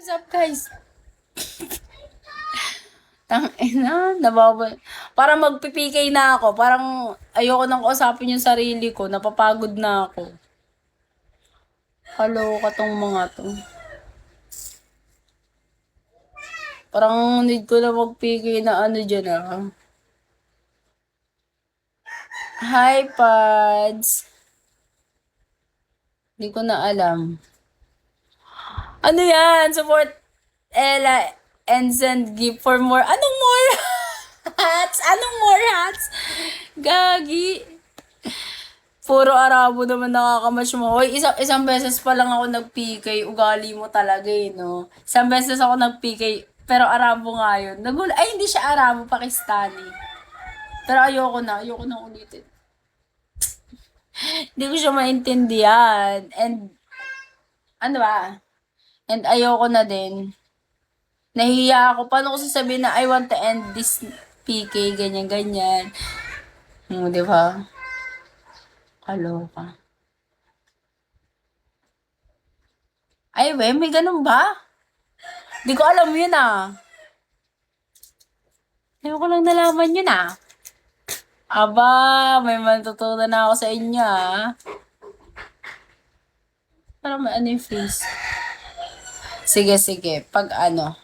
What's up, guys? Tangina, nababal. Parang magpipikay na ako. Parang ayoko nang kausapin yung sarili ko. Napapagod na ako. Kaloka tong mga to. Parang need ko na magpikay na ano dyan ah. Hi, Pads. Hindi ko na alam. Ano yan? Support Ella and send gift for more. Anong more hats? Anong more hats? Gagi. Puro Arabo naman nakakamatch mo. Hoy, isang beses pa lang ako nag-PK. Ugali mo talaga eh, no? Isang beses ako nag-PK. Pero Arabo nga yun. Ay, hindi siya Arabo, Pakistani. Pero ayoko na ulitin. Hindi ko siya maintindihan. And, ano ba? And ayoko na din. Nahihiya ako. Paano ko sasabihin na I want to end this PK, ganyan-ganyan. Di ba? Kaloka. Ay, we, may ganun ba? Di ko alam yun ah. Hindi ko lang nalaman yun ah. Aba, may matutunan na ako sa inyo ah. Parang may ano yung face. Sige, sige. Pag ano.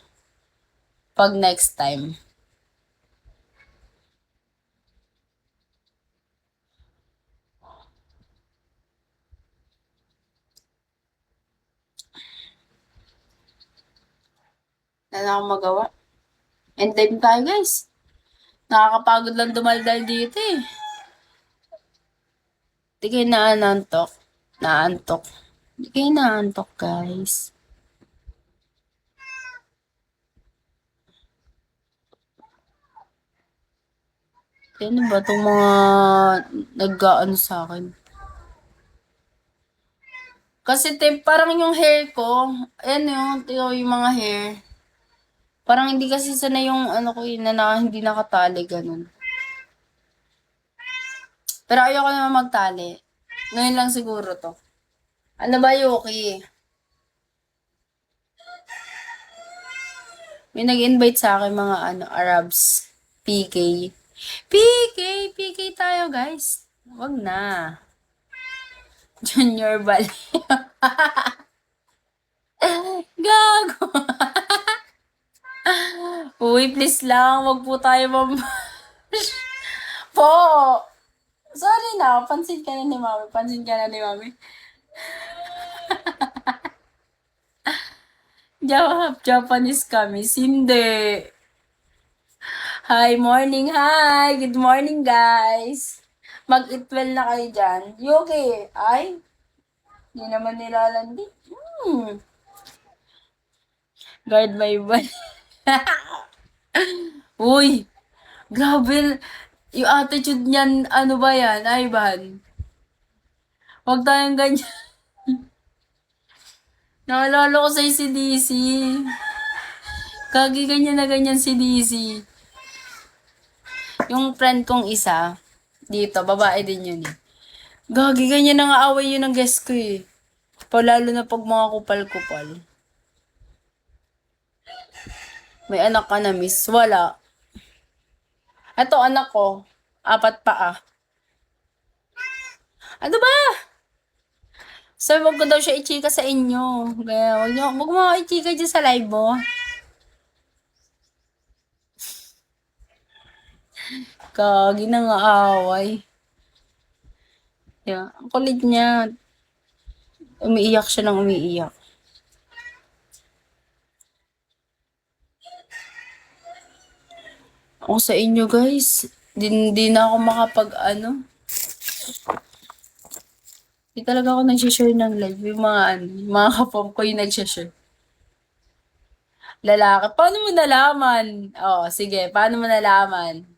Pag next time. Na ako magawa. And time tayo guys. Nakakapagod lang dumaldal dito eh. Di kayo naanantok. Naantok. Di kayo naantok guys. Ano ba itong mga nag-ano sa akin? Kasi parang yung hair ko, ayan yung mga hair. Parang hindi kasi sana yung ano ko yun na hindi nakatali, ganun. Pero ayoko naman magtali. Ngayon lang siguro to. Ano ba, Yuki? May nag-invite sa akin mga ano, Arabs. PK. PK! PK tayo, guys. Wag na. Junior Bali. Gago. Uy, please lang. Wag po tayo po. Sorry na. Pansin ka na ni Mami. Pansin ka na ni Mami. Japanese kami. Hindi. Hi, morning. Hi. Good morning, guys. Mag-eat well na kayo dyan. Yuki. Ay. Hindi naman nilalandi. Guard my butt. Uy. Grabe. Yung attitude niyan, ano ba yan, Ivan? Huwag tayong ganyan. Naalala ko sa'yo si DC. Kagi ganyan na ganyan si DC. Yung friend kong isa, dito, babae din yun eh. Gagi ganyan na nga away yun ng guest ko eh. Palalo na pag mga kupal-kupal. May anak ka na, miss. Wala. Ito, anak ko. 4 paa. Ano ba? Sabi, wag ko daw siya i-chika sa inyo. Kaya, wag mo i-chika dyan sa live mo. Kagi na nga away. Yeah. Ang kulit niya. Umiiyak siya ng umiiyak. Ako sa inyo guys. Di na ako makapag ano. Di talaga ako nag-share ng live. Yung mga kapom ko yung nag-share. Lalaki. Paano mo nalaman? Oh, sige. Paano mo nalaman?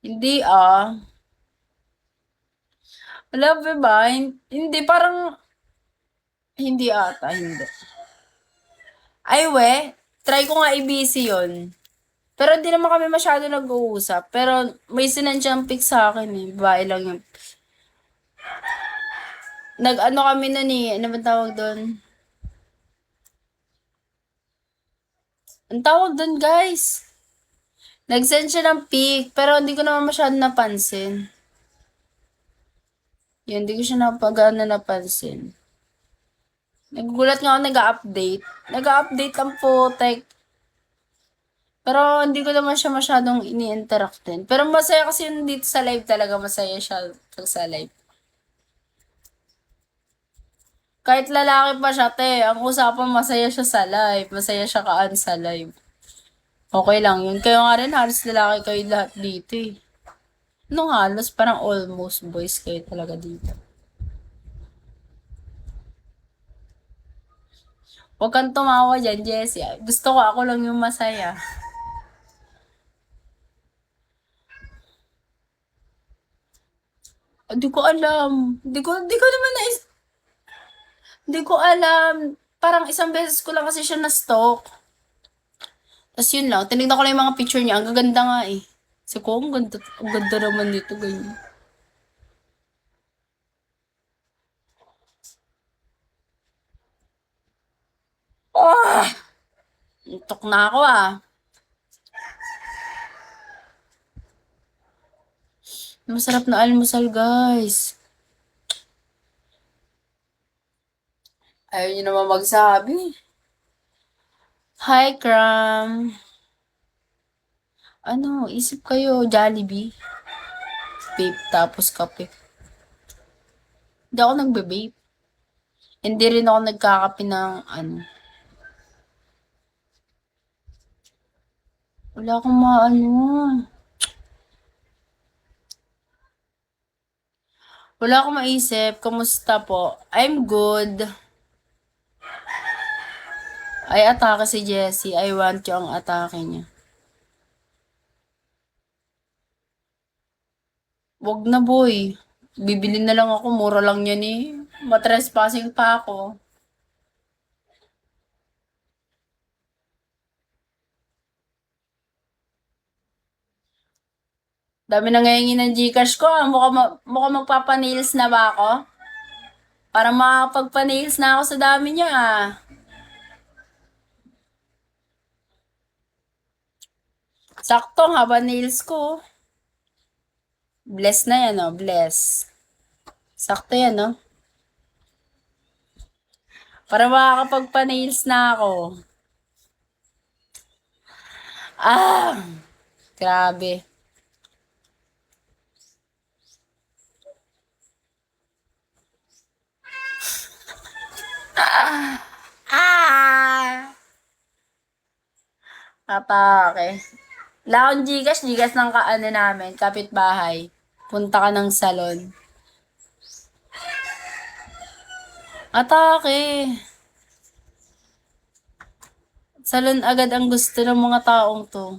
Hindi Wala ba? Hindi, parang hindi ata, hindi. Ay, we. Try ko nga i-busy yun. Pero hindi naman kami masyado nag-uusap. Pero may sinansyang pic sa akin eh. Babae lang yung Nag-ano kami nun eh. Ano ba tawag doon? Ang tawag doon, guys. Nag-send siya ng pic, pero hindi ko naman masyado napansin. Yun, hindi ko siya napansin. Nagugulat nga ako nag-update. Nag-update ang putek. Pero hindi ko naman siya masyadong ini-interact din. Pero masaya kasi yun dito sa live talaga. Masaya siya pag sa live. Kahit lalaki pa siya, te. Ang usapan masaya siya sa live. Masaya siya kaan sa live. Okay lang yun. Kayo nga rin, halos lalaki kayo lahat dito eh. Nung halos, parang almost boys kayo talaga dito. Huwag kang tumawa dyan, Jessie. Gusto ko ako lang yung masaya. Hindi ko alam. Di ko naman Hindi ko alam. Parang isang beses ko lang kasi siya na-stalk. Tapos yun lang. Tinignan ko lang yung mga picture niya. Ang gaganda nga eh. Kasi ko, ang ganda naman nito. Ganyan. Oh! Antok na ako ah. Masarap na almusal, guys. Ayaw niyo naman magsabi. Hi, Cram. Ano, isip kayo, Jollibee? Vape, tapos kape. Hindi ako nagbe-vape. Hindi rin ako nagkakape ng ano. Wala akong maano. Wala akong maisip. Kamusta po? I'm good. Ay, atake si Jessie. I want you ang atake niya. Wag na, boy. Bibili na lang ako. Mura lang yan eh. Matrespassing pa ako. Dami na ngayon ng Gcash ko. Mukha magpapanails na ba ako? Para makapagpanails na ako sa dami niya ah. Sakto ang haba nails ko. Bless na yan oh, bless. Sakto yan oh. Para makakapagpa-nails na ako. Ah! Grabe. Ah! Atake. Wala akong Gcash ng kaano namin, kapitbahay. Punta ka ng salon. Atake. Salon agad ang gusto ng mga taong to.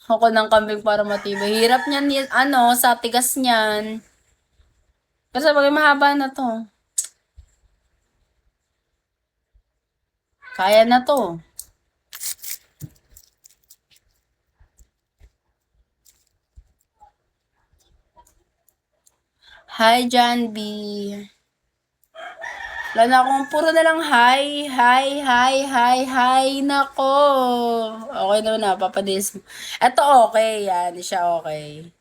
Ako ng kambing para matibay. Hirap niyan, ano, sa tigas niyan. Kasi bagay mahaba na to. Kaya na to. Hi, John B. Wala na akong puro na lang hi. Nako. Okay naman na, papadis mo. Ito okay, yan. Siya okay.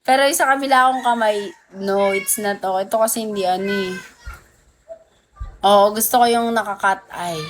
Pero yung sa kabila akong kamay, no, it's not okay. Ito kasi hindi ano eh. Oo, gusto ko yung naka-cut eye.